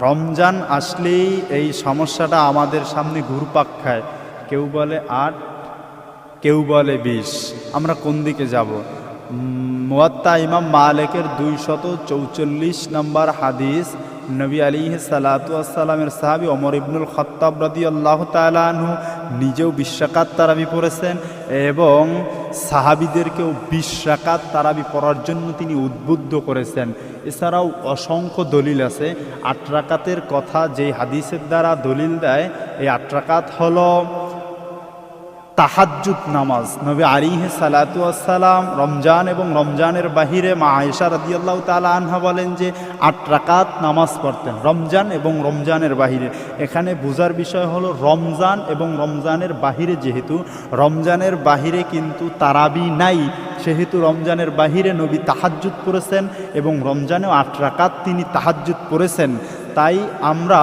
রমজান আসলেই এই সমস্যাটা আমাদের সামনে ঘুরপাক খায়। কেউ বলে ৮, কেউ বলে ২০। আমরা কোন দিকে যাব? মুয়াত্তা ইমাম মালিকের ২৪৪ নম্বর হাদিস, নবী আলাইহিস সালাতু ওয়াস সালামের সাহাবী ওমর ইবনুল খাত্তাব রাদিয়াল্লাহু তাআলা আনহু নিজেও ২০ রাকাত তারাবি পড়েছেন এবং সাহাবীদেরকেও ২০ রাকাত তারাবি পড়ার জন্য তিনি উদ্বুদ্ধ করেছেন। এছাড়াও অসংখ্য দলিল আছে। ৮ রাকাতের কথা যেই হাদিসের দ্বারা দলিল দেয়, এই ৮ রাকাত হলো তাহাজ্জুদ নামাজ। নবী আলাইহিস সালাতু ওয়াস সালাম রমজান এবং রমজানের বাহিরে মা আয়েশা রাদিয়াল্লাহু তাআলা আনহা বলেন যে ৮ রাকাত নামাজ পড়তেন রমজান এবং রমজানের বাহিরে। এখানে বোঝার বিষয় হলো রমজান এবং রমজানের বাহিরে, যেহেতু রমজানের বাহিরে কিন্তু তারাবি নাই, সেহেতু রমজানের বাহিরে নবী তাহাজ্জুদ পড়েছেন এবং রমজানেও ৮ রাকাত তিনি তাহাজ্জুদ পড়েছেন। তাই আমরা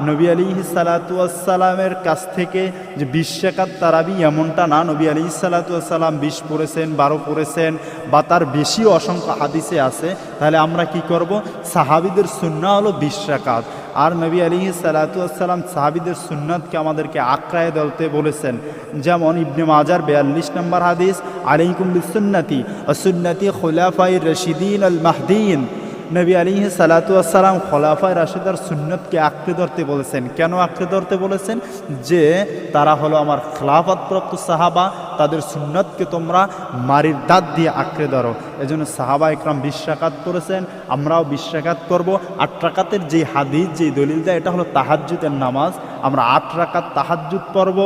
নবী আলাইহিস সালাতু ওয়াস সালামের কাছ থেকে যে ২০ রাকাত তারাবি এমনটা না, নবী আলাইহিস সালাতু ওয়াস সালাম ২০ পড়েছেন, ১২ পড়েছেন বা তার বেশিও অসংখ্য হাদিসে আছে। তাহলে আমরা কি করব? সাহাবীদের সুন্নাহ হলো ২০ রাকাত, আর নবী আলাইহিস সালাতু ওয়াস সালাম সাহাবীদের সুন্নাতকে আমাদেরকে আঁকড়ায় ধরতে বলেছেন। যেমন ইবনে মাজার ৪২ নম্বর হাদিস, আলাইকুম বিসুন্নতি ওয়া সুন্নতি খুলাফায়ে রাশিদিন আল মাহদিয়িন। নবী আলাইহিস সালাতু ওয়াস সালাম খোলাফায়ে রাশিদার সুন্নতকে আঁকড়ে ধরতে বলেছেন। কেন আঁকড়ে ধরতে বলেছেন? যে তারা হলো আমার খেলাফতপ্রাপ্ত সাহাবা, তাদের সুন্নতকে তোমরা মারির দাঁত দিয়ে আঁকড়ে ধরো। এজন্য সাহাবা ইকরাম ২০ রাকাত করেছেন, আমরাও ২০ রাকাত করবো। ৮ রাকাতের যেই হাদিস, যেই দলিল দেয়, এটা হলো তাহাজ্জুদের নামাজ। আমরা ৮ রাকাত তাহাজ্জুদ পড়ব,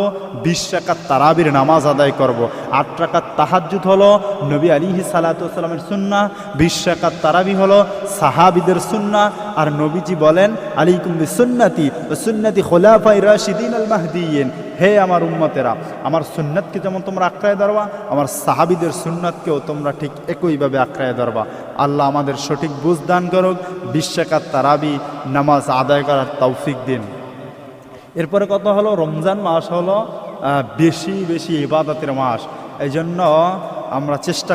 ২০ রাকাত তারাবির নামাজ আদায় করব। ৮ রাকাত তাহাজ্জুদ হলো নবী আলাইহিস সালাতু ওয়াস সালামের সুন্নাহ, ২০ রাকাত তারাবি হলো সাহাবীদের সুন্নাহ। আর নবীজি বলেন, আলাইকুম বিসুন্নতি ওয়া সুন্নতি খুলাফায়ে রাশিদিন আল মাহদিয়িন। হে আমার উম্মতেরা, আমার সুন্নাতকে যেমন তোমরা আঁকড়ায় ধরবা, আমার সাহাবীদের সুন্নাতকেও তোমরা ঠিক একইভাবে আঁকড়ায় ধরবা। আল্লাহ আমাদের সঠিক বুঝ দান করুক, ২০ রাকাত তারাবি নামাজ আদায় করার তৌফিক দিন। এরপরে কথা হলো, রমজান মাস হলো বেশি বেশি ইবাদতের মাস। এই জন্য আমরা চেষ্টা